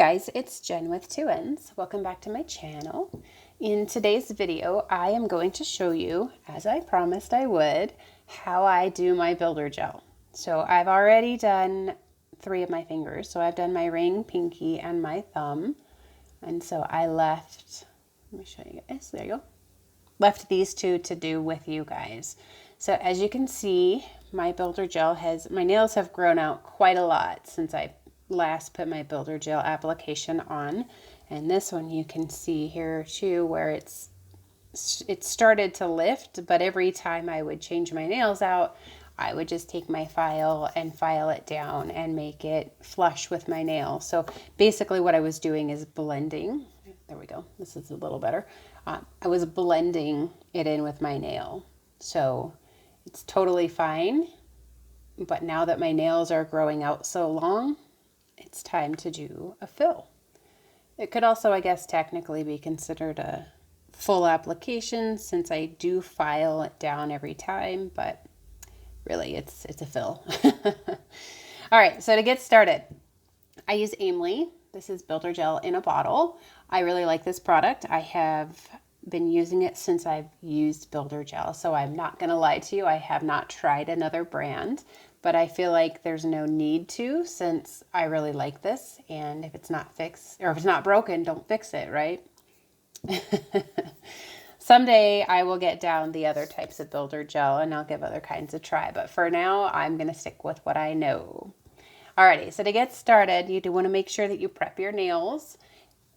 guys, it's Jen with Two Ends. Welcome back to my channel. In today's video, I am going to show you, as I promised I would, how I do my builder gel. So I've already done 3 of my fingers. So I've done my ring, pinky, and my thumb. And so I left, let me show you guys, there you go. Left these 2 to do with you guys. So as you can see, my builder gel my nails have grown out quite a lot since I last put my builder gel application on, and this one you can see here too where it started to lift, but every time I would change my nails out, I would just take my file and file it down and make it flush with my nail. So basically what I was doing is blending. There we go, this is a little better. I was blending it in with my nail, so it's totally fine. But now that my nails are growing out so long, it's time to do a fill. It could also, I guess, technically be considered a full application since I do file it down every time, but really it's a fill. All right, so to get started, I use Aimley. This is builder gel in a bottle. I really like this product. I have been using it since I've used builder gel, so I'm not gonna lie to you, I have not tried another brand, but I feel like there's no need to since I really like this, and if it's not fixed, or if it's not broken, don't fix it, right? Someday I will get down the other types of builder gel and I'll give other kinds a try, but for now I'm gonna stick with what I know. Alrighty, so to get started, you do wanna make sure that you prep your nails.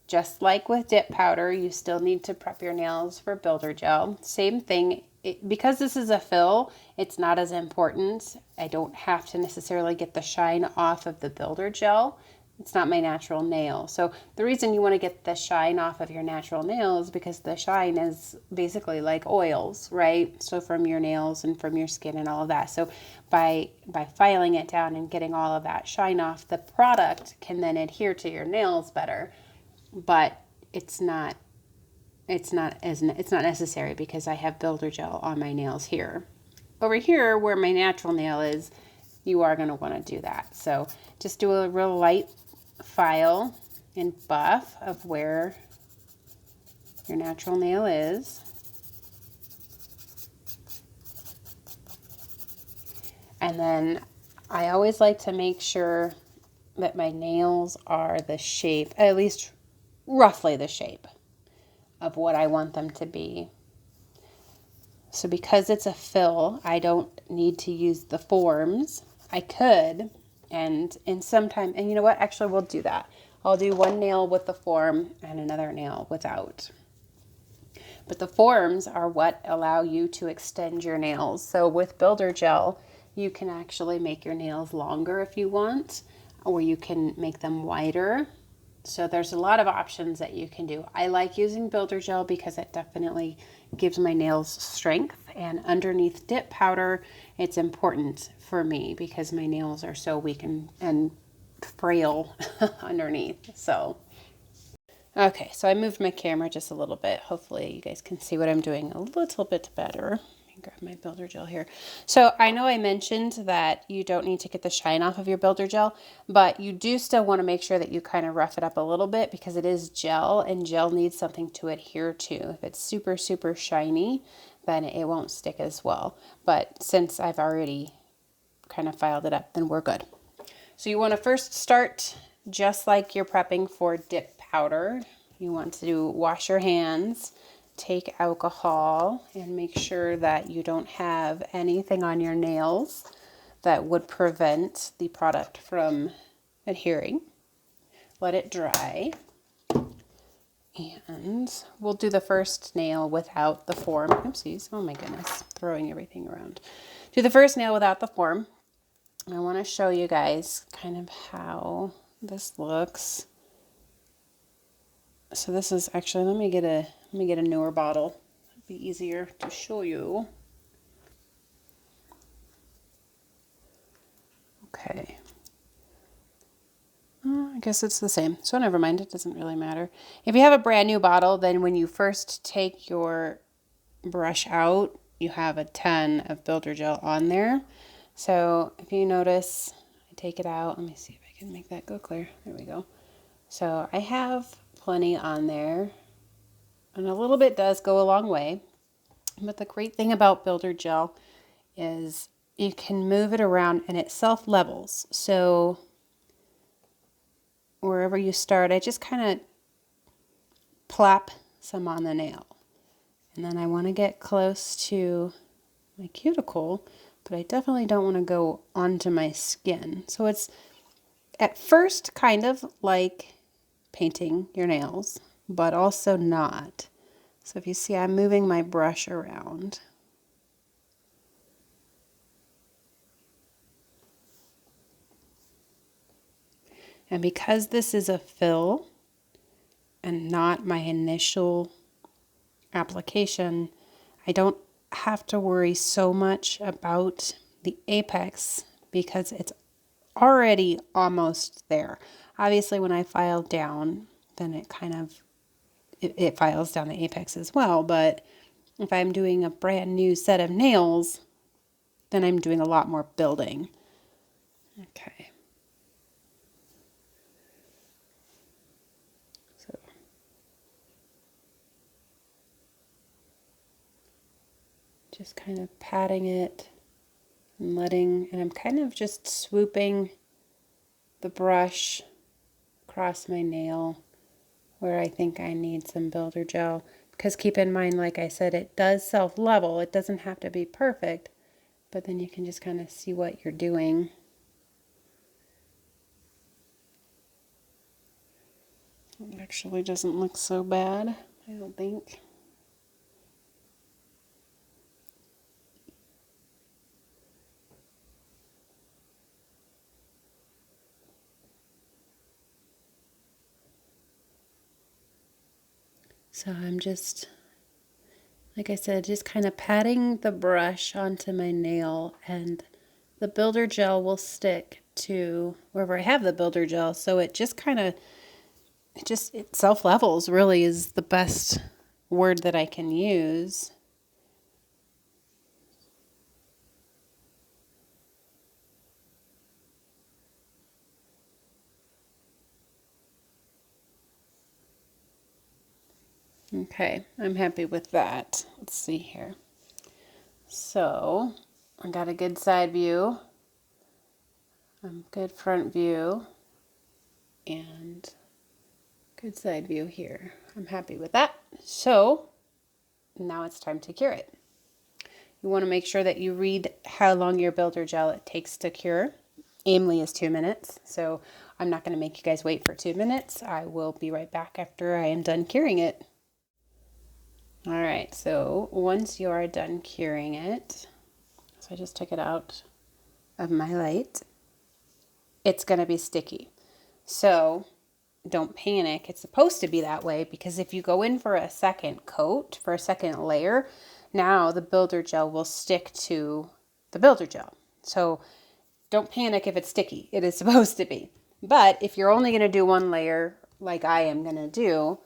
Just like with dip powder, you still need to prep your nails for builder gel. Same thing, because this is a fill, it's not as important. I don't have to necessarily get the shine off of the builder gel. It's not my natural nail. So the reason you want to get the shine off of your natural nail is because the shine is basically like oils, right? So from your nails and from your skin and all of that. So by filing it down and getting all of that shine off, the product can then adhere to your nails better. But it's not necessary because I have builder gel on my nails here. Over here where my natural nail is, you are going to want to do that. So just do a real light file and buff of where your natural nail is. And then I always like to make sure that my nails are the shape, at least roughly the shape of what I want them to be. So because it's a fill, I don't need to use the forms. I could, and sometime, and you know what, actually we'll do that. I'll do one nail with the form and another nail without. But the forms are what allow you to extend your nails. So with builder gel, you can actually make your nails longer if you want, or you can make them wider. So there's a lot of options that you can do. I like using builder gel because it definitely gives my nails strength, and underneath dip powder, it's important for me because my nails are so weak and frail underneath. So, okay, so I moved my camera just a little bit. Hopefully you guys can see what I'm doing a little bit better. Grab my builder gel here. So I know I mentioned that you don't need to get the shine off of your builder gel, but you do still want to make sure that you kind of rough it up a little bit because it is gel, and gel needs something to adhere to. If it's super, super shiny, then it won't stick as well. But since I've already kind of filed it up, then we're good. So you want to first start just like you're prepping for dip powder. You want to wash your hands, take alcohol, and make sure that you don't have anything on your nails that would prevent the product from adhering. Let it dry. And we'll do the first nail without the form. Oopsies, oh my goodness, throwing everything around. Do the first nail without the form. I want to show you guys kind of how this looks. So this is actually, let me get a newer bottle. It'd be easier to show you. Okay. I guess it's the same. So never mind, it doesn't really matter. If you have a brand new bottle, then when you first take your brush out, you have a ton of builder gel on there. So if you notice, I take it out. Let me see if I can make that go clear. There we go. So I have plenty on there, and a little bit does go a long way. But the great thing about builder gel is you can move it around and it self levels. So wherever you start, I just kind of plop some on the nail. And then I want to get close to my cuticle, but I definitely don't want to go onto my skin. So it's at first kind of like painting your nails, but also not. So if you see, I'm moving my brush around. And because this is a fill and not my initial application, I don't have to worry so much about the apex because it's already almost there. Obviously, when I file down, then it kind of, it files down the apex as well. But if I'm doing a brand new set of nails, then I'm doing a lot more building. Okay. So just kind of patting it and and I'm kind of just swooping the brush across my nail where I think I need some builder gel. Because keep in mind, like I said, it does self-level. It doesn't have to be perfect, but then you can just kind of see what you're doing. It actually doesn't look so bad, I don't think. So I'm just, like I said, just kind of patting the brush onto my nail, and the builder gel will stick to wherever I have the builder gel. So it just kind of, it self-levels really is the best word that I can use. Okay, I'm happy with that. Let's see here. So I got a good side view, good front view, and good side view here. I'm happy with that. So now it's time to cure it. You want to make sure that you read how long your builder gel it takes to cure. Aimly is 2 minutes, so I'm not going to make you guys wait for 2 minutes. I will be right back after I am done curing it. All right, so once you are done curing it, so I just took it out of my light, it's going to be sticky. So don't panic. It's supposed to be that way because if you go in for a second coat, for a second layer, now the builder gel will stick to the builder gel. So don't panic if it's sticky. It is supposed to be. But if you're only going to do one layer, like I am going to do,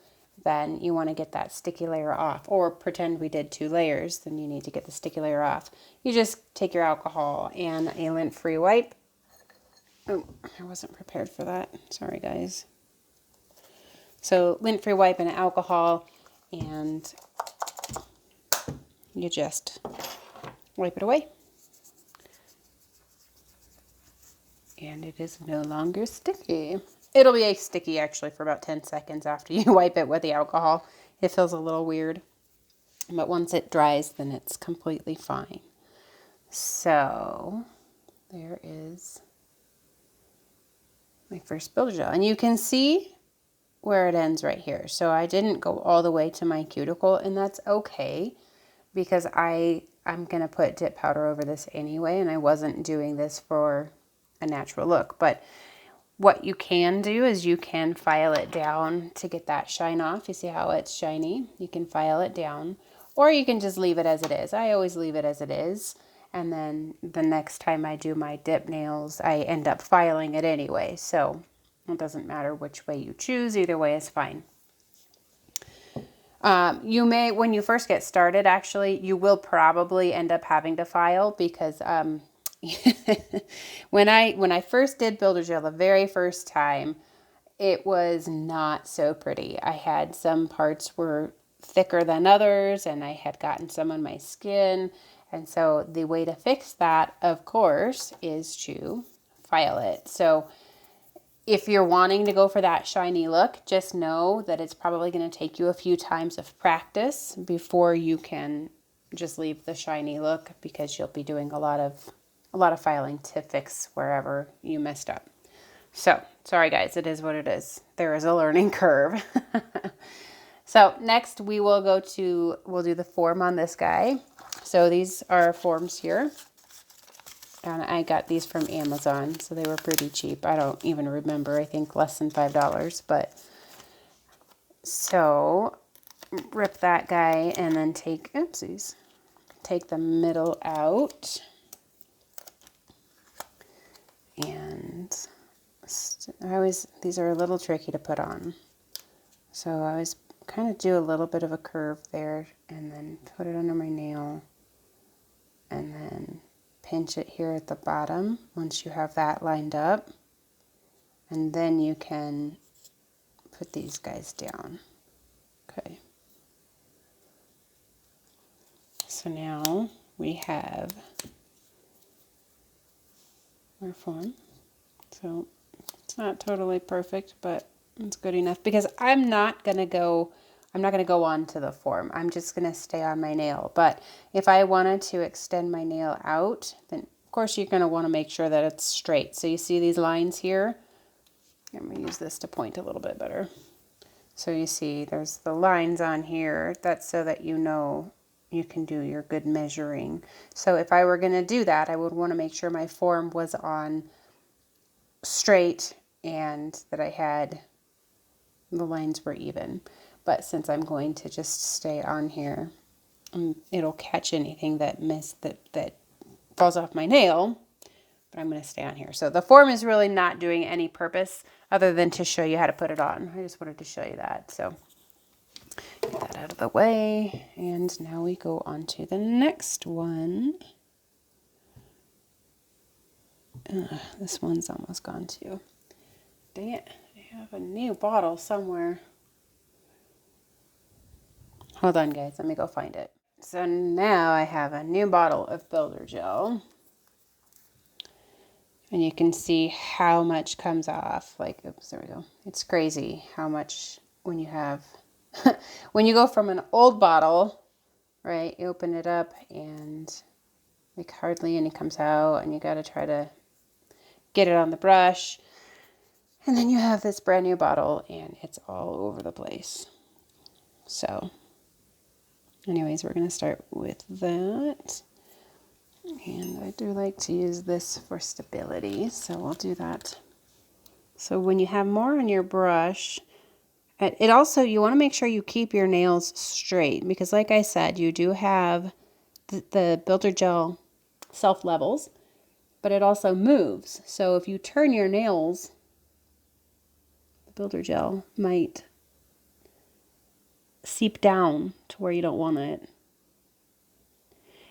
then you want to get that sticky layer off. Or pretend we did 2 layers, then you need to get the sticky layer off. You just take your alcohol and a lint-free wipe. Oh, I wasn't prepared for that. Sorry, guys. So lint-free wipe and alcohol, and you just wipe it away. And it is no longer sticky. It'll be sticky actually for about 10 seconds after you wipe it with the alcohol. It feels a little weird. But once it dries, then it's completely fine. So there is my first builder gel. And you can see where it ends right here. So I didn't go all the way to my cuticle, and that's okay because I'm going to put dip powder over this anyway, and I wasn't doing this for a natural look. But what you can do is you can file it down to get that shine off. You see how it's shiny? You can file it down, or you can just leave it as it is. I always leave it as it is, and then the next time I do my dip nails, I end up filing it anyway. So it doesn't matter which way you choose. Either way is fine. You may, when you first get started, actually, you will probably end up having to file because when I first did builder gel the very first time, it was not so pretty. I had some parts were thicker than others, and I had gotten some on my skin. And so the way to fix that, of course, is to file it. So if you're wanting to go for that shiny look, just know that it's probably going to take you a few times of practice before you can just leave the shiny look, because you'll be doing a lot of filing to fix wherever you messed up. So, sorry guys, it is what it is. There is a learning curve. So next we'll do the form on this guy. So these are forms here. And I got these from Amazon, so they were pretty cheap. I don't even remember, I think less than $5. But so rip that guy and then take the middle out. And these are a little tricky to put on. So I always kind of do a little bit of a curve there and then put it under my nail and then pinch it here at the bottom once you have that lined up. And then you can put these guys down. Okay. So now we have our form. So it's not totally perfect, but it's good enough because I'm not going to go on to the form. I'm just going to stay on my nail. But if I wanted to extend my nail out, then of course you're going to want to make sure that it's straight. So you see these lines here? I'm going to use this to point a little bit better. So you see there's the lines on here. That's so that you know you can do your good measuring. So if I were going to do that, I would want to make sure my form was on straight and that I had the lines were even. But since I'm going to just stay on here, it'll catch anything that falls off my nail, but I'm going to stay on here. So the form is really not doing any purpose other than to show you how to put it on. I just wanted to show you that. So get that out of the way. And now we go on to the next one. This one's almost gone too. Dang it. I have a new bottle somewhere. Hold on, guys. Let me go find it. So now I have a new bottle of builder gel. And you can see how much comes off. Like, oops, there we go. It's crazy how much when you have, when you go from an old bottle, right, you open it up and like hardly any comes out and you got to try to get it on the brush. And then you have this brand new bottle and it's all over the place. So anyways, we're going to start with that. And I do like to use this for stability, so we'll do that. So when you have more on your brush, it also, you want to make sure you keep your nails straight because like I said, you do have the builder gel self levels, but it also moves. So if you turn your nails, the builder gel might seep down to where you don't want it.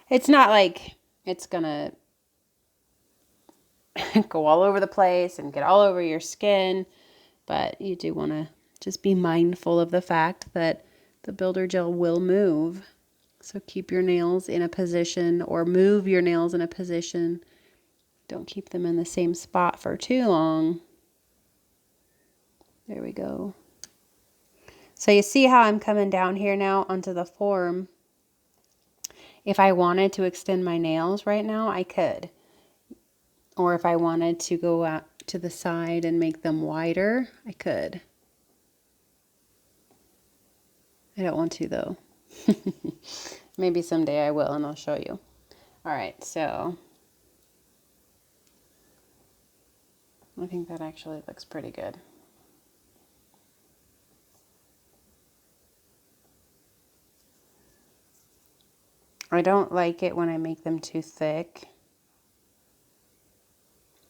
It's not like it's gonna go all over the place and get all over your skin, but you do want to just be mindful of the fact that the builder gel will move. So keep your nails in a position or move your nails in a position. Don't keep them in the same spot for too long. There we go. So you see how I'm coming down here now onto the form. If I wanted to extend my nails right now, I could. Or if I wanted to go out to the side and make them wider, I could. I don't want to though. Maybe someday I will and I'll show you. All right, so I think that actually looks pretty good. I don't like it when I make them too thick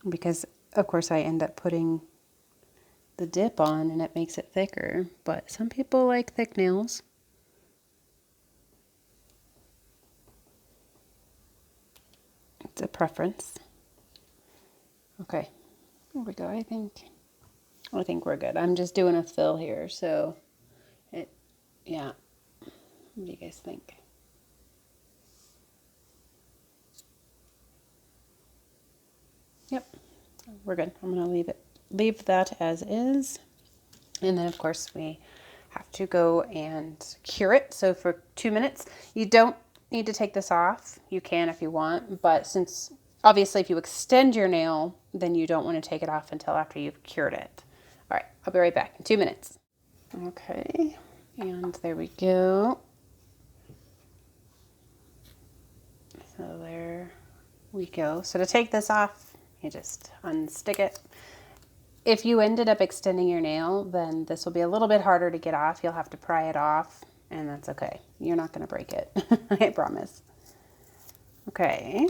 because of course I end up putting the dip on and it makes it thicker, but some people like thick nails. It's a preference. Okay, there we go, I think. I think we're good. I'm just doing a fill here, so yeah. What do you guys think? Yep, we're good. I'm gonna leave that as is. And then of course we have to go and cure it. So for 2 minutes, you don't need to take this off. You can if you want, but since obviously if you extend your nail, then you don't want to take it off until after you've cured it. All right, I'll be right back in 2 minutes. Okay, and there we go. So there we go. So to take this off, you just unstick it. If you ended up extending your nail, then this will be a little bit harder to get off. You'll have to pry it off, and that's okay. You're not going to break it, I promise. Okay.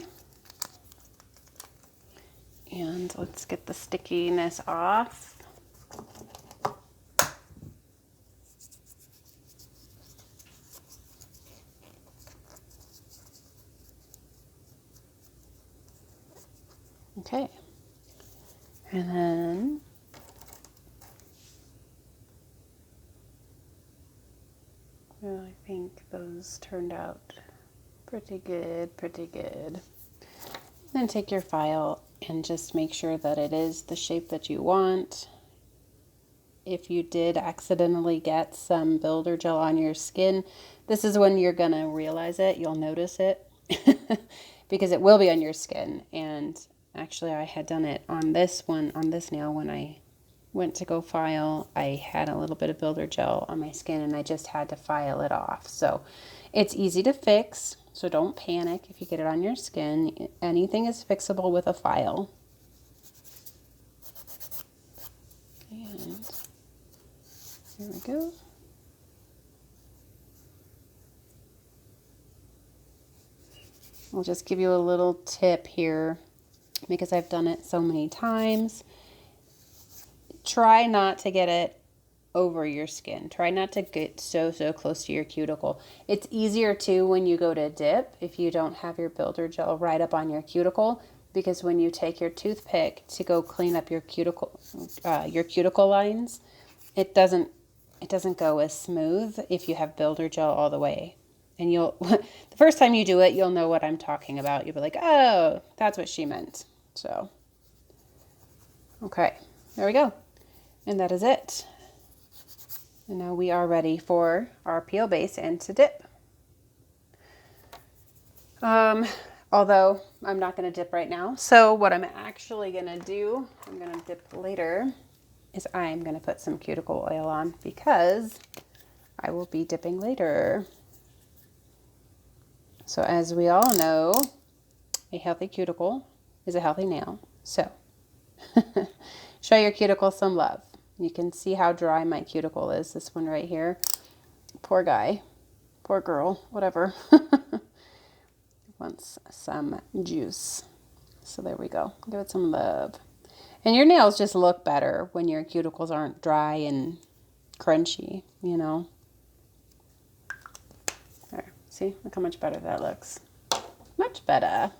And let's get the stickiness off. Okay. And then well, I think those turned out pretty good, pretty good. Then take your file and just make sure that it is the shape that you want. If you did accidentally get some builder gel on your skin, this is when you're gonna realize it. You'll notice it because it will be on your skin. And actually I had done it on this one, on this nail when I went to go file. I had a little bit of builder gel on my skin and I just had to file it off. So it's easy to fix, so don't panic if you get it on your skin. Anything is fixable with a file. And there we go. I'll just give you a little tip here because I've done it so many times. Try not to get it over your skin. Try not to get so close to your cuticle. It's easier too when you go to dip if you don't have your builder gel right up on your cuticle, because when you take your toothpick to go clean up your cuticle lines, it doesn't go as smooth if you have builder gel all the way. And you'll the first time you do it, you'll know what I'm talking about. You'll be like, oh, that's what she meant. So okay, there we go. And that is it. And now we are ready for our peel base and to dip. Although I'm not going to dip right now. So what I'm actually going to do, I'm going to dip later, is I'm going to put some cuticle oil on because I will be dipping later. So as we all know, a healthy cuticle is a healthy nail. So show your cuticle some love. You can see how dry my cuticle is. This one right here. Poor guy. Poor girl. Whatever. Wants some juice. So there we go. Give it some love. And your nails just look better when your cuticles aren't dry and crunchy, you know. There. See? Look how much better that looks. Much better.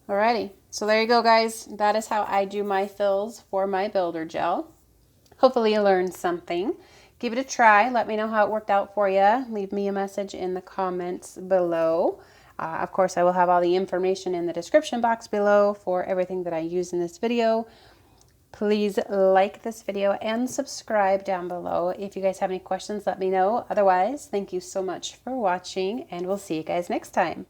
Alrighty. So there you go, guys. That is how I do my fills for my builder gel. Hopefully you learned something. Give it a try. Let me know how it worked out for you. Leave me a message in the comments below. Of course, I will have all the information in the description box below for everything that I use in this video. Please like this video and subscribe down below. If you guys have any questions, let me know. Otherwise, thank you so much for watching, and we'll see you guys next time.